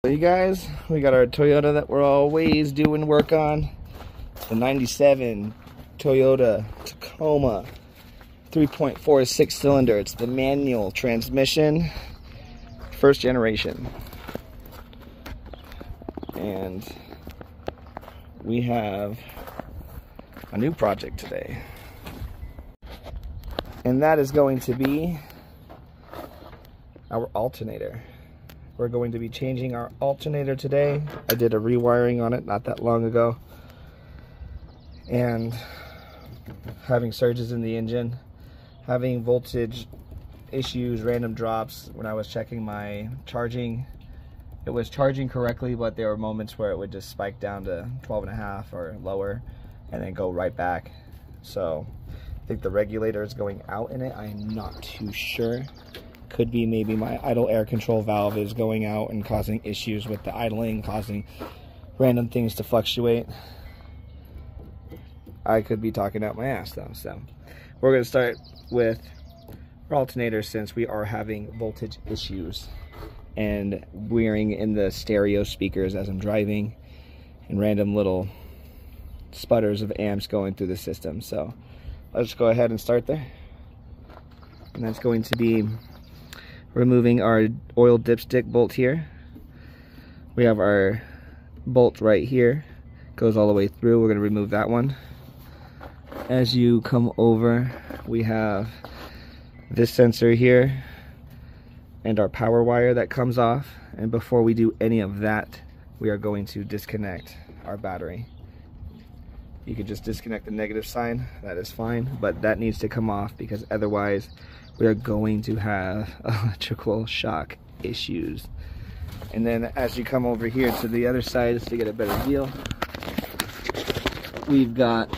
You guys, we got our Toyota that we're always doing work on. The 97 Toyota Tacoma 3.4 6-cylinder. It's the manual transmission, first generation. And we have a new project today. And that is going to be our alternator. We're going to be changing our alternator today. I did a rewiring on it not that long ago. And having surges in the engine, having voltage issues, random drops. When I was checking my charging, it was charging correctly, but there were moments where it would just spike down to 12.5 or lower and then go right back. So I think the regulator is going out in it. I'm not too sure. Could be maybe my idle air control valve is going out and causing issues with the idling, causing random things to fluctuate. I could be talking out my ass though. So we're going to start with our alternator since we are having voltage issues and wearing in the stereo speakers as I'm driving and random little sputters of amps going through the system. So let's go ahead and start there. And that's going to be removing our oil dipstick bolt here. We have our bolt right here, goes all the way through. We're going to remove that one. As you come over, we have this sensor here and our power wire that comes off. And before we do any of that, we are going to disconnect our battery. You could just disconnect the negative sign, that is fine, but that needs to come off because otherwise we are going to have electrical shock issues. And then as you come over here to the other side to get a better view, we've got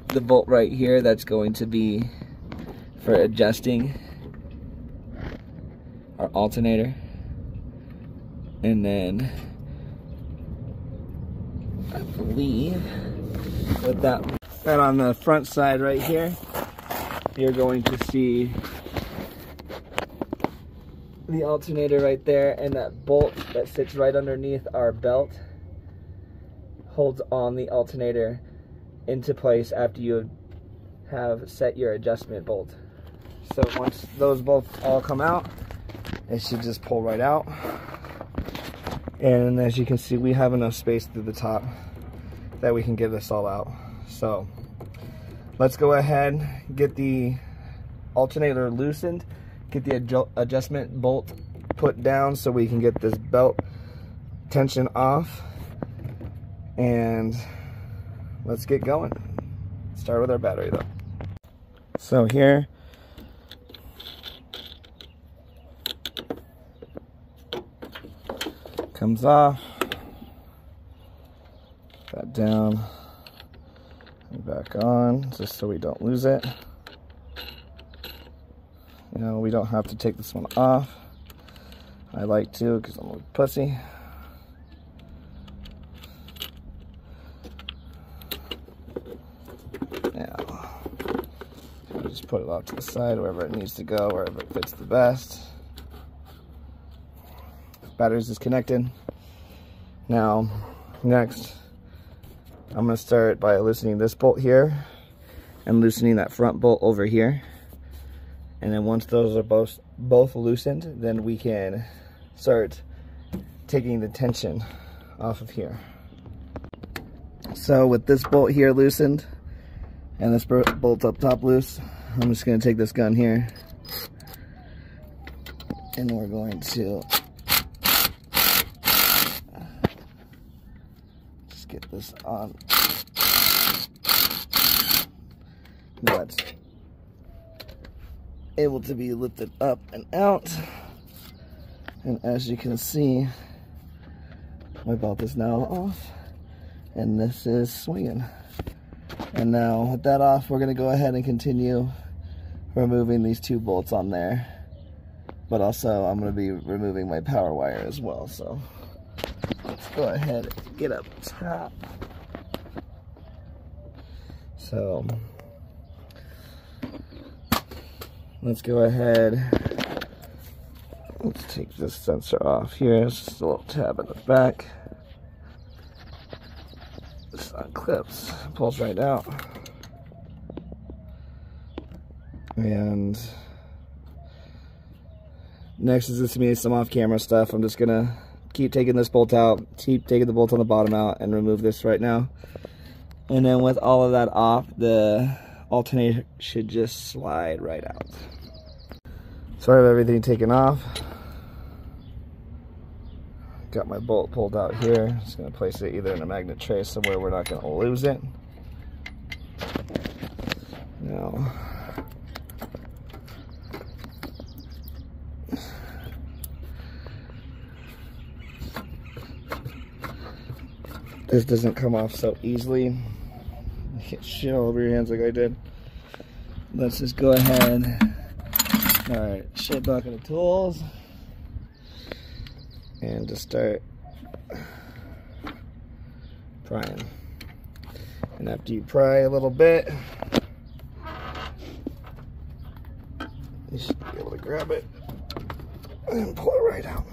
the bolt right here that's going to be for adjusting our alternator. And then I believe with that on the front side right here, you're going to see the alternator right there, and that bolt that sits right underneath our belt holds on the alternator into place after you have set your adjustment bolt. So once those bolts all come out, it should just pull right out. And as you can see, we have enough space through the top that we can get this all out. So let's go ahead, get the alternator loosened, get the adjustment bolt put down so we can get this belt tension off, and let's get going. Start with our battery though. So here, comes off, that down and back on just so we don't lose it. You know, we don't have to take this one off. I like to because I'm a pussy. Now, I just put it off to the side wherever it needs to go, wherever it fits the best. Battery's disconnected. Now, next, I'm going to start by loosening this bolt here and loosening that front bolt over here. And then once those are both loosened, then we can start taking the tension off of here. So with this bolt here loosened and this bolt up top loose, I'm just going to take this gun here and we're going to just get this on. That's able to be lifted up and out. And as you can see, my belt is now off and this is swinging. And now with that off, we're going to go ahead and continue removing these two bolts on there. But also I'm going to be removing my power wire as well. So let's go ahead and get up top. So let's go ahead Let's take this sensor off here. It's just a little tab in the back. This unclips, pulls right out. And next is just me some off-camera stuff. I'm just gonna keep taking this bolt out, keep taking the bolt on the bottom out, and remove this right now. And then with all of that off, the alternator should just slide right out. So I have everything taken off. Got my bolt pulled out here. Just gonna place it either in a magnet tray somewhere we're not gonna lose it. Now, this doesn't come off so easily. Get shit all over your hands like I did. Let's just go ahead. Alright, shit bucket of tools. And just start prying. And after you pry a little bit, you should be able to grab it and pull it right out.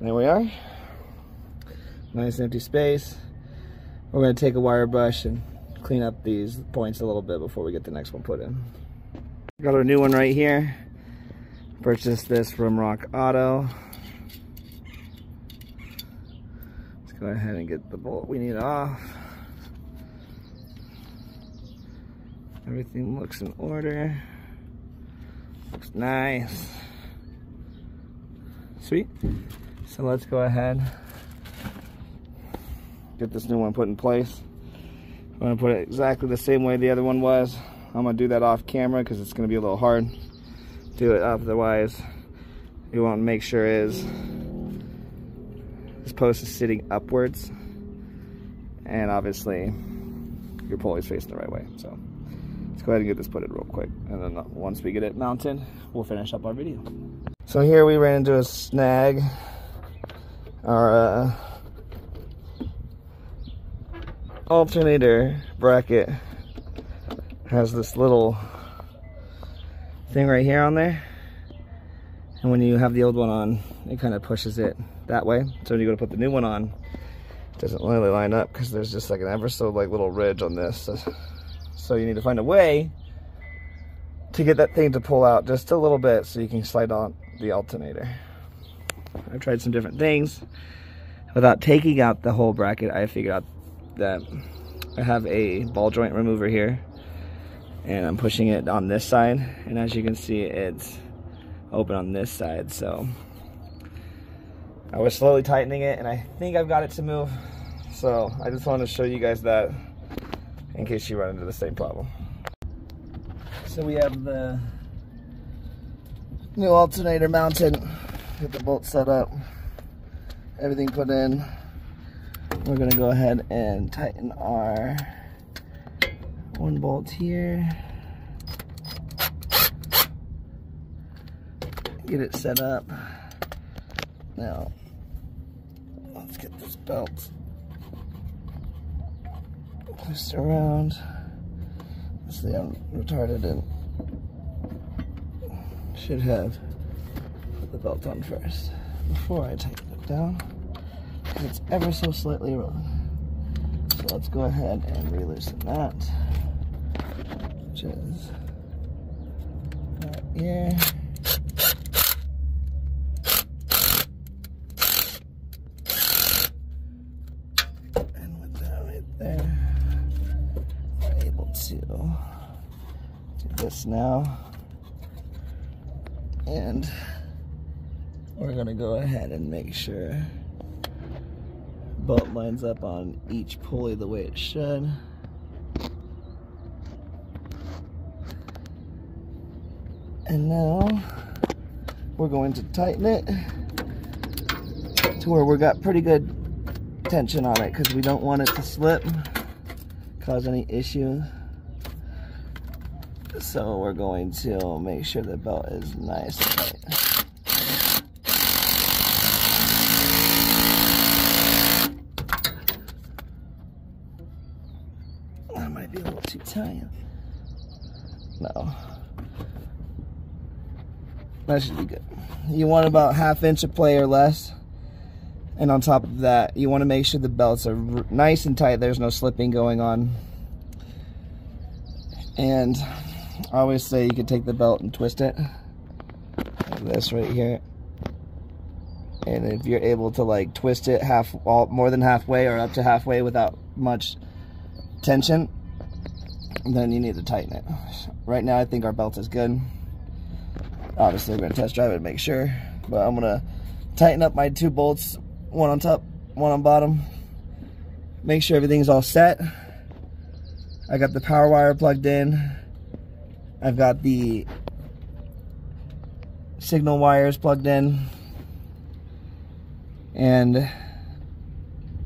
There we are. Nice empty space. We're going to take a wire brush and clean up these points a little bit before we get the next one put in. Got our new one right here. Purchased this from Rock Auto. Let's go ahead and get the bolt we need off. Everything looks in order. Looks nice. Sweet. So let's go ahead, get this new one put in place. I'm going to put it exactly the same way the other one was. I'm going to do that off camera because it's going to be a little hard. Do it otherwise. You want to make sure this post is sitting upwards, and obviously your pulley's facing the right way. So let's go ahead and get this put in real quick, and then once we get it mounted, we'll finish up our video. So here we ran into a snag. Our alternator bracket has this little thing right here on there, and when you have the old one on, it kind of pushes it that way. So when you go to put the new one on, it doesn't really line up because there's just like an ever so like little ridge on this. So you need to find a way to get that thing to pull out just a little bit so you can slide on the alternator. I've tried some different things. Without taking out the whole bracket, I figured out that I have a ball joint remover here, and I'm pushing it on this side, and as you can see, it's open on this side. So I was slowly tightening it, and I think I've got it to move. So I just wanted to show you guys that in case you run into the same problem. So we have the new alternator mounted. Get the bolt set up, everything put in. We're gonna go ahead and tighten our one bolt here. Get it set up. Now, let's get this belt pushed around. See, I'm retarded and should have the belt on first before I tighten it down. It's ever so slightly wrong. So let's go ahead and reloosen that, which is right here. And with that right there, we're able to do this now. And we're gonna go ahead and make sure bolt lines up on each pulley the way it should. And now we're going to tighten it to where we got pretty good tension on it, because we don't want it to slip, cause any issues. So we're going to make sure the belt is nice and tight. That might be a little too tight. No. That should be good. You want about 1/2 inch of play or less. And on top of that, you want to make sure the belts are nice and tight. There's no slipping going on. And I always say you can take the belt and twist it. Like this right here. And if you're able to like twist it more than halfway or up to halfway without much tension, then you need to tighten it. Right now I think our belt is good. Obviously we're going to test drive it to make sure. But I'm going to tighten up my 2 bolts. One on top, one on bottom. Make sure everything's all set. I got the power wire plugged in. I've got the signal wires plugged in. And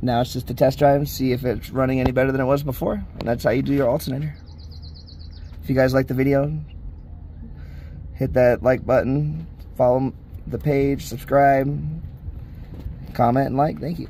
now it's just a test drive and see if it's running any better than it was before. And that's how you do your alternator. If you guys like the video, hit that like button, follow the page, subscribe, comment, and like. Thank you.